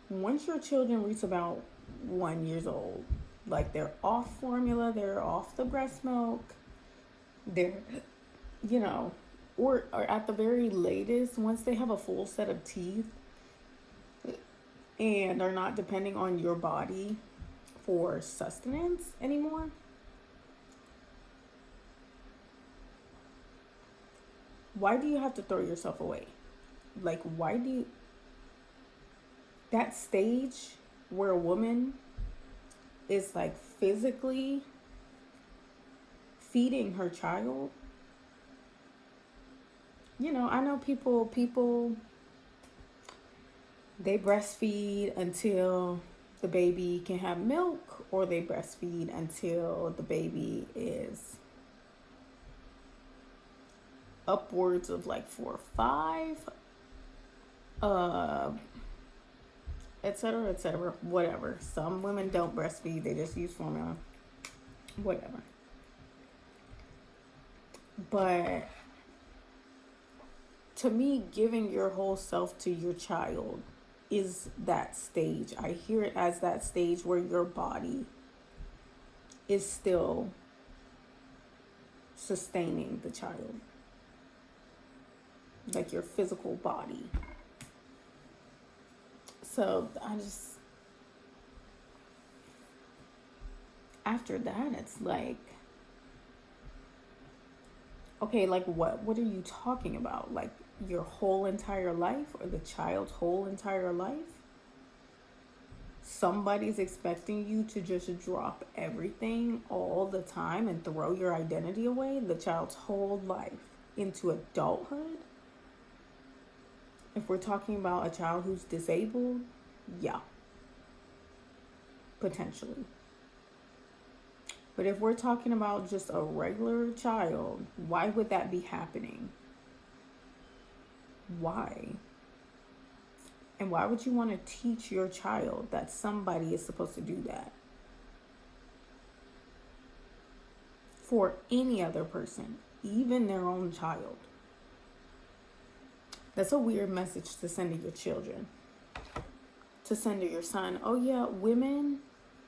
once your children reach about 1 year old, like they're off formula, they're off the breast milk, they're, or at the very latest, once they have a full set of teeth and are not depending on your body for sustenance anymore, Why do you have to throw yourself away? Like, why do you... That stage where a woman is like physically feeding her child. You know, I know people, they breastfeed until the baby can have milk, or they breastfeed until the baby is upwards of like 4 or 5, etc., whatever. Some women don't breastfeed, they just use formula, whatever. But to me, giving your whole self to your child is that stage. I hear it as that stage where your body is still sustaining the child, like your physical body. So after that, it's like, okay, like what are you talking about? Like your whole entire life, or the child's whole entire life? Somebody's expecting you to just drop everything all the time and throw your identity away, the child's whole life, into adulthood? If we're talking about a child who's disabled, yeah, potentially. But if we're talking about just a regular child, why would that be happening? Why? And why would you want to teach your child that somebody is supposed to do that for any other person, even their own child? That's a weird message to send to your children. To send to your son, oh yeah, women,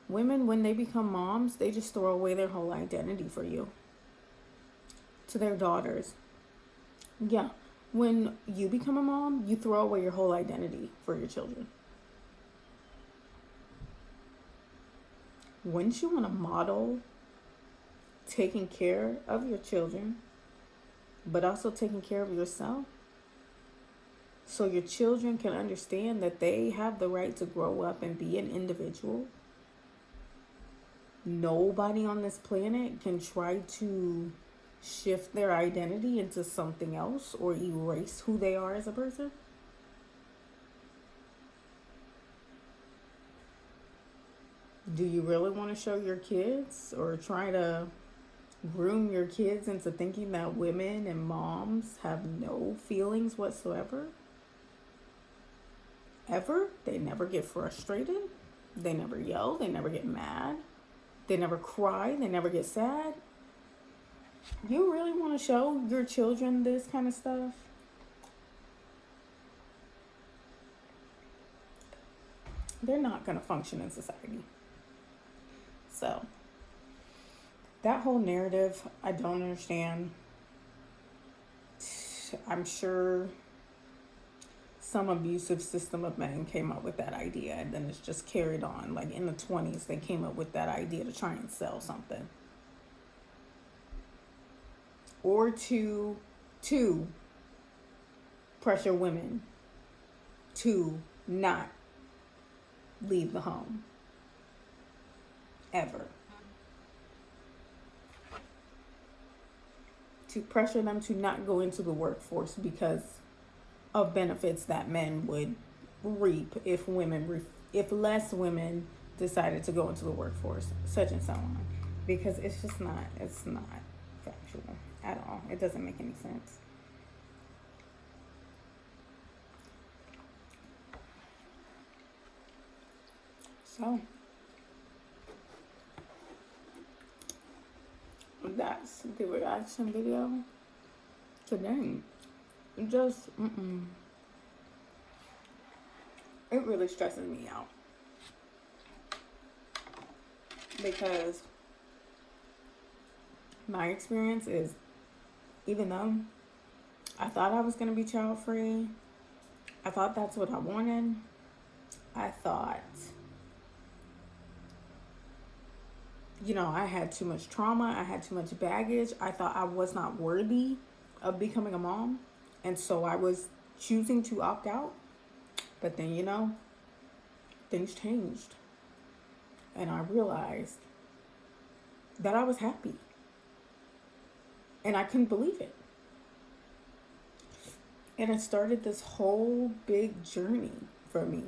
when they become moms, they just throw away their whole identity for you. To their daughters, yeah, when you become a mom, you throw away your whole identity for your children. Wouldn't you want to model taking care of your children, but also taking care of yourself? So your children can understand that they have the right to grow up and be an individual. Nobody on this planet can try to shift their identity into something else or erase who they are as a person. Do you really want to show your kids, or try to groom your kids into thinking that women and moms have no feelings whatsoever? Ever? They never get frustrated. They never yell. They never get mad. They never cry. They never get sad. You really want to show your children this kind of stuff? They're not going to function in society. So, that whole narrative, I don't understand. I'm sure some abusive system of men came up with that idea, and then it's just carried on. Like in the 20s, they came up with that idea to try and sell something. Or to pressure women to not leave the home. Ever. To pressure them to not go into the workforce because of benefits that men would reap if less women decided to go into the workforce, such and so on. Because it's not factual at all. It doesn't make any sense. So that's the reaction video today. Just, it really stresses me out. Because my experience is, even though I thought I was going to be child free, I thought that's what I wanted, I thought, I had too much trauma, I had too much baggage, I thought I was not worthy of becoming a mom. And so I was choosing to opt out. But then, you know, things changed. And I realized that I was happy. And I couldn't believe it. And it started this whole big journey for me.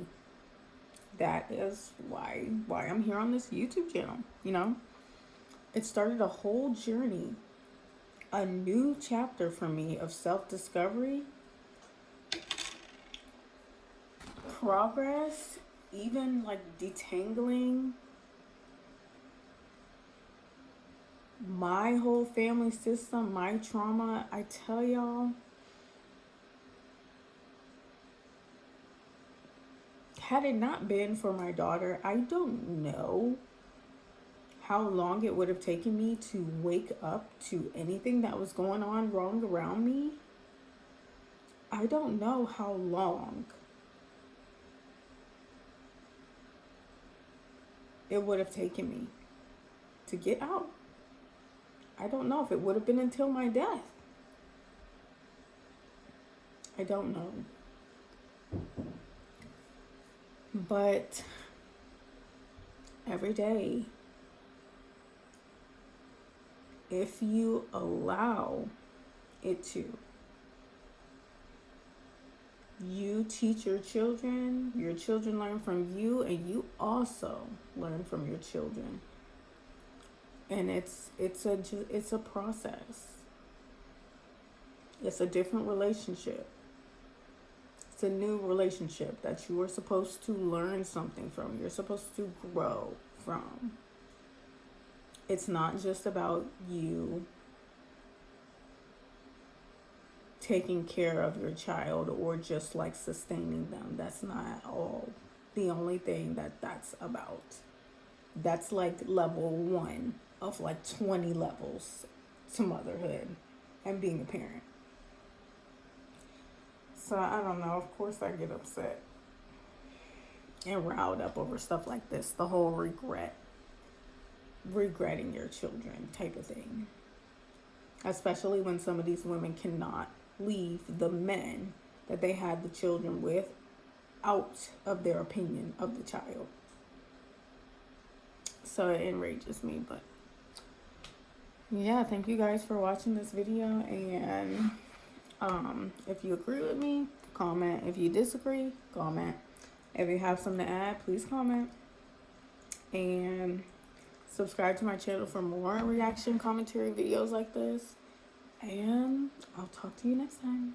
That is why I'm here on this YouTube channel, you know? It started a whole journey, a new chapter for me of self-discovery, progress, even like detangling my whole family system, my trauma. I tell y'all, had it not been for my daughter, I don't know how long it would have taken me to wake up to anything that was going on wrong around me. I don't know how long it would have taken me to get out. I don't know if it would have been until my death. I don't know. But every day, if you allow it to, you teach your children learn from you, and you also learn from your children. And it's a process. It's a different relationship. It's a new relationship that you are supposed to learn something from. You're supposed to grow from. It's not just about you taking care of your child or just like sustaining them. That's not all the only thing that's about. That's like level 1 of like 20 levels to motherhood and being a parent. So I don't know, of course I get upset and riled up over stuff like this. The whole regretting your children type of thing. Especially when some of these women cannot leave the men that they had the children with out of their opinion of the child. So it enrages me, but yeah, thank you guys for watching this video. And if you agree with me, comment. If you disagree, comment. If you have something to add, please comment. And subscribe to my channel for more reaction commentary videos like this. And I'll talk to you next time.